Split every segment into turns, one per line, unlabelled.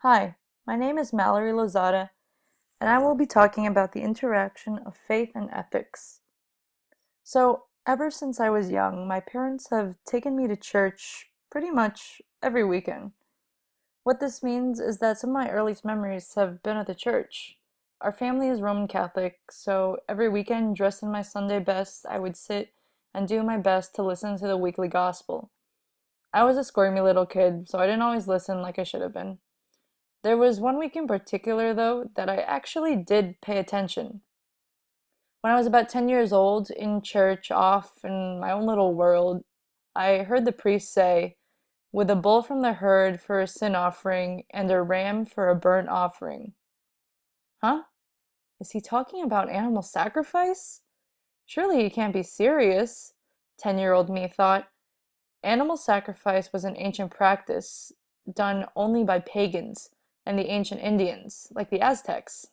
Hi, my name is Malire Lozada, and I will be talking about the interaction of faith and ethics. So, ever since I was young, my parents have taken me to church pretty much every weekend. What this means is that some of my earliest memories have been at the church. Our family is Roman Catholic, so every weekend, dressed in my Sunday best, I would sit and do my best to listen to the weekly gospel. I was a squirmy little kid, so I didn't always listen like I should have been. There was one week in particular, though, that I actually did pay attention. When I was about 10 years old, in church, off in my own little world, I heard the priest say, with a bull from the herd for a sin offering and a ram for a burnt offering. Huh? Is he talking about animal sacrifice? Surely he can't be serious, 10-year-old me thought. Animal sacrifice was an ancient practice done only by pagans and the ancient Indians, like the Aztecs.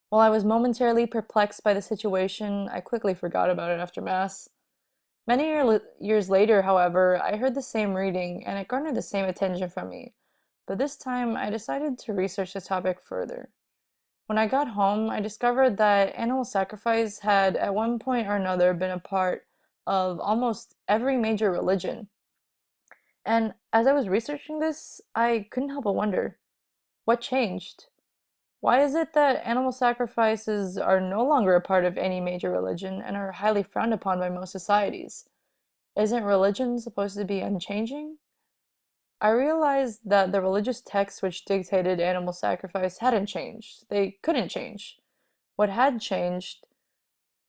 While I was momentarily perplexed by the situation, I quickly forgot about it after Mass. Many years later, however, I heard the same reading and it garnered the same attention from me, but this time I decided to research the topic further. When I got home, I discovered that animal sacrifice had at one point or another been a part of almost every major religion. And as I was researching this, I couldn't help but wonder, what changed? Why is it that animal sacrifices are no longer a part of any major religion and are highly frowned upon by most societies? Isn't religion supposed to be unchanging? I realized that the religious texts which dictated animal sacrifice hadn't changed. They couldn't change. What had changed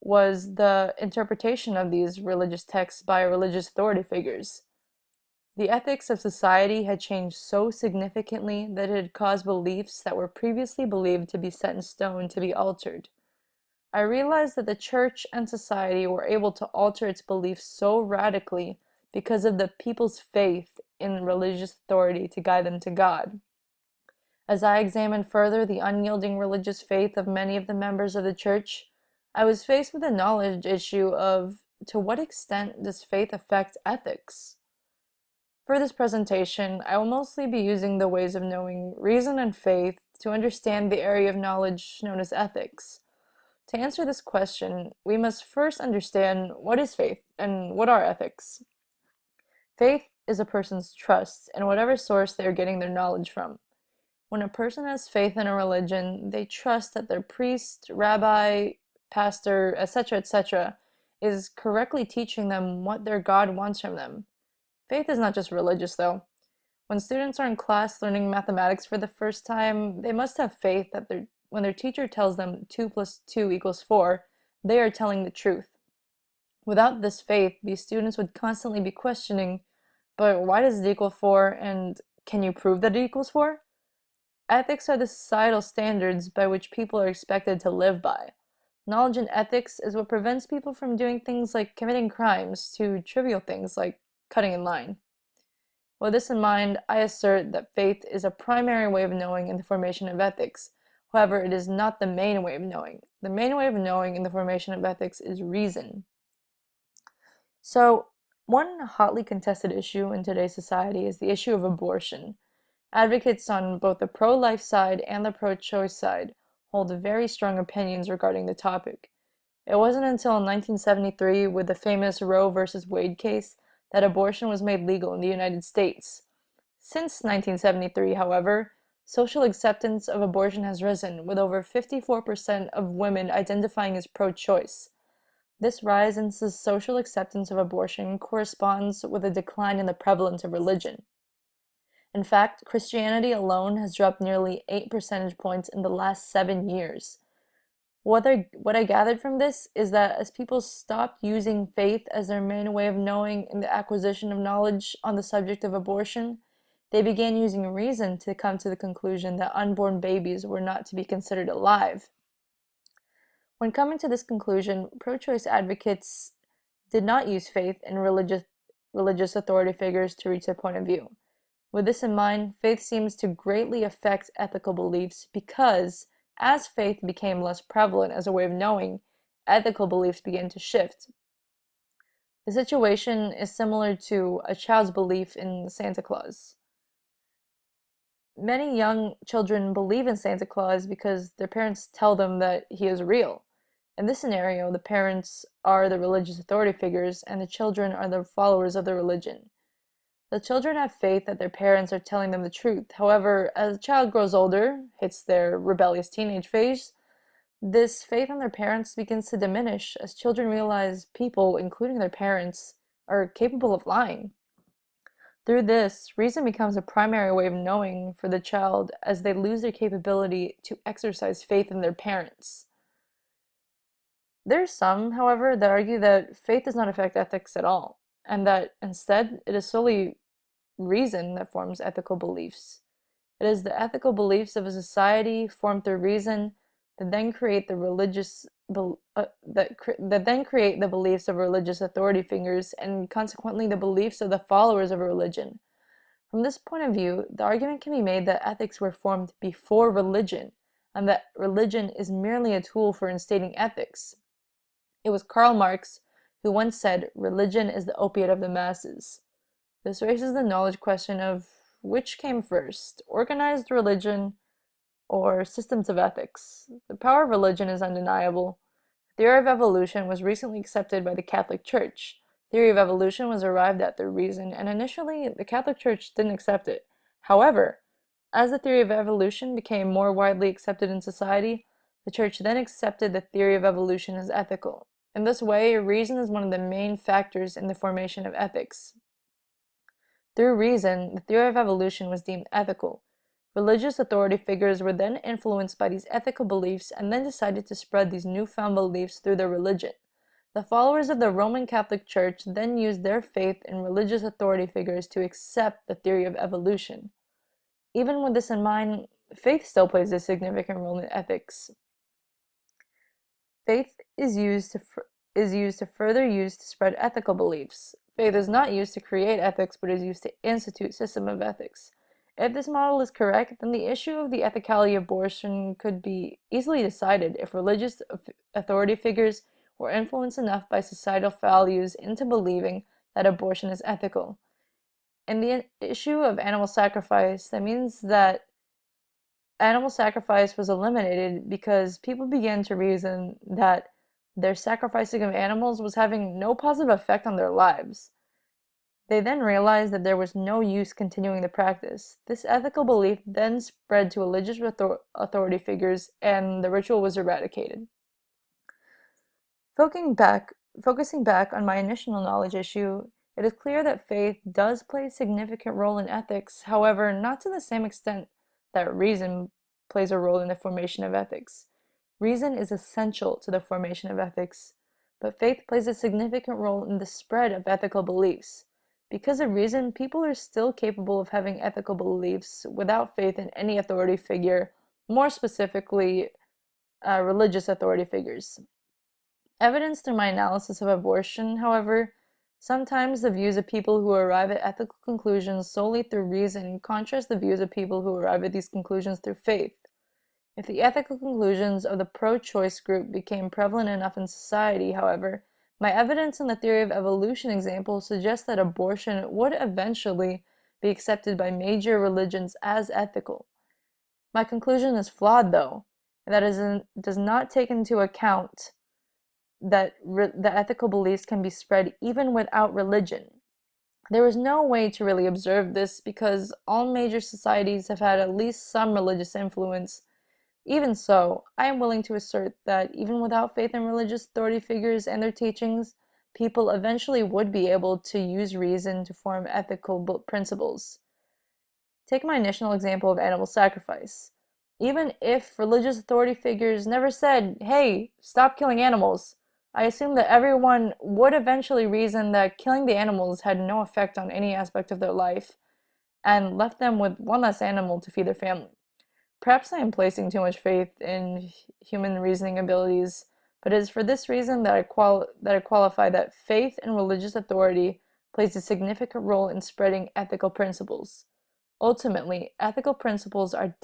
was the interpretation of these religious texts by religious authority figures. The ethics of society had changed so significantly that it had caused beliefs that were previously believed to be set in stone to be altered. I realized that the church and society were able to alter its beliefs so radically because of the people's faith in religious authority to guide them to God. As I examined further the unyielding religious faith of many of the members of the church, I was faced with the knowledge issue of to what extent does faith affect ethics? For this presentation, I will mostly be using the ways of knowing reason and faith to understand the area of knowledge known as ethics. To answer this question, we must first understand what is faith and what are ethics. Faith is a person's trust in whatever source they are getting their knowledge from. When a person has faith in a religion, they trust that their priest, rabbi, pastor, etc., is correctly teaching them what their God wants from them. Faith is not just religious, though. When students are in class learning mathematics for the first time, they must have faith that when their teacher tells them 2 plus 2 equals 4, they are telling the truth. Without this faith, these students would constantly be questioning, but why does it equal 4, and can you prove that it equals 4? Ethics are the societal standards by which people are expected to live by. Knowledge in ethics is what prevents people from doing things like committing crimes to trivial things like cutting in line. With this in mind, I assert that faith is a primary way of knowing in the formation of ethics. However, it is not the main way of knowing. The main way of knowing in the formation of ethics is reason. So, one hotly contested issue in today's society is the issue of abortion. Advocates on both the pro-life side and the pro-choice side hold very strong opinions regarding the topic. It wasn't until 1973, with the famous Roe v. Wade case, that abortion was made legal in the United States. Since 1973, however, social acceptance of abortion has risen, with over 54% of women identifying as pro-choice. This rise in social acceptance of abortion corresponds with a decline in the prevalence of religion. In fact, Christianity alone has dropped nearly 8 percentage points in the last 7 years. What I gathered from this is that as people stopped using faith as their main way of knowing in the acquisition of knowledge on the subject of abortion, they began using reason to come to the conclusion that unborn babies were not to be considered alive. When coming to this conclusion, pro-choice advocates did not use faith in religious authority figures to reach their point of view. With this in mind, faith seems to greatly affect ethical beliefs because, as faith became less prevalent as a way of knowing, ethical beliefs began to shift. The situation is similar to a child's belief in Santa Claus. Many young children believe in Santa Claus because their parents tell them that he is real. In this scenario, the parents are the religious authority figures and the children are the followers of the religion. The children have faith that their parents are telling them the truth. However, as a child grows older, hits their rebellious teenage phase, this faith in their parents begins to diminish as children realize people, including their parents, are capable of lying. Through this, reason becomes a primary way of knowing for the child as they lose their capability to exercise faith in their parents. There are some, however, that argue that faith does not affect ethics at all, and that instead it is solely reason that forms ethical beliefs. It is the ethical beliefs of a society formed through reason that then create the that then create the beliefs of religious authority figures and consequently the beliefs of the followers of a religion. From this point of view, the argument can be made that ethics were formed before religion, and that religion is merely a tool for instating ethics. It was Karl Marx who once said, "Religion is the opiate of the masses." This raises the knowledge question of which came first, organized religion or systems of ethics. The power of religion is undeniable. The theory of evolution was recently accepted by the Catholic Church. The theory of evolution was arrived at through reason, and initially the Catholic Church didn't accept it. However, as the theory of evolution became more widely accepted in society, the Church then accepted the theory of evolution as ethical. In this way, reason is one of the main factors in the formation of ethics. Through reason, the theory of evolution was deemed ethical. Religious authority figures were then influenced by these ethical beliefs and then decided to spread these newfound beliefs through their religion. The followers of the Roman Catholic Church then used their faith in religious authority figures to accept the theory of evolution. Even with this in mind, faith still plays a significant role in ethics. Faith is used to further used to spread ethical beliefs. Faith is not used to create ethics, but is used to institute system of ethics. If this model is correct, then the issue of the ethicality of abortion could be easily decided if religious authority figures were influenced enough by societal values into believing that abortion is ethical. In the issue of animal sacrifice, that means that animal sacrifice was eliminated because people began to reason that their sacrificing of animals was having no positive effect on their lives. They then realized that there was no use continuing the practice. This ethical belief then spread to religious authority figures, and the ritual was eradicated. Focusing back on my initial knowledge issue, it is clear that faith does play a significant role in ethics, however, not to the same extent that reason plays a role in the formation of ethics. Reason is essential to the formation of ethics, but faith plays a significant role in the spread of ethical beliefs. Because of reason, people are still capable of having ethical beliefs without faith in any authority figure, more specifically, religious authority figures. Evidence through my analysis of abortion, however, sometimes the views of people who arrive at ethical conclusions solely through reason contrast the views of people who arrive at these conclusions through faith. If the ethical conclusions of the pro-choice group became prevalent enough in society, however, my evidence in the theory of evolution example suggests that abortion would eventually be accepted by major religions as ethical. My conclusion is flawed, though, and that does not take into account that the ethical beliefs can be spread even without religion. There is no way to really observe this because all major societies have had at least some religious influence. Even so, I am willing to assert that even without faith in religious authority figures and their teachings, people eventually would be able to use reason to form ethical principles. Take my initial example of animal sacrifice. Even if religious authority figures never said, "Hey, stop killing animals," I assume that everyone would eventually reason that killing the animals had no effect on any aspect of their life and left them with one less animal to feed their family. Perhaps I am placing too much faith in human reasoning abilities, but it is for this reason that I qualify that faith in religious authority plays a significant role in spreading ethical principles. Ultimately, ethical principles are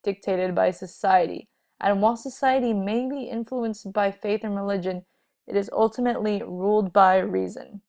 dictated by society, and while society may be influenced by faith and religion, it is ultimately ruled by reason.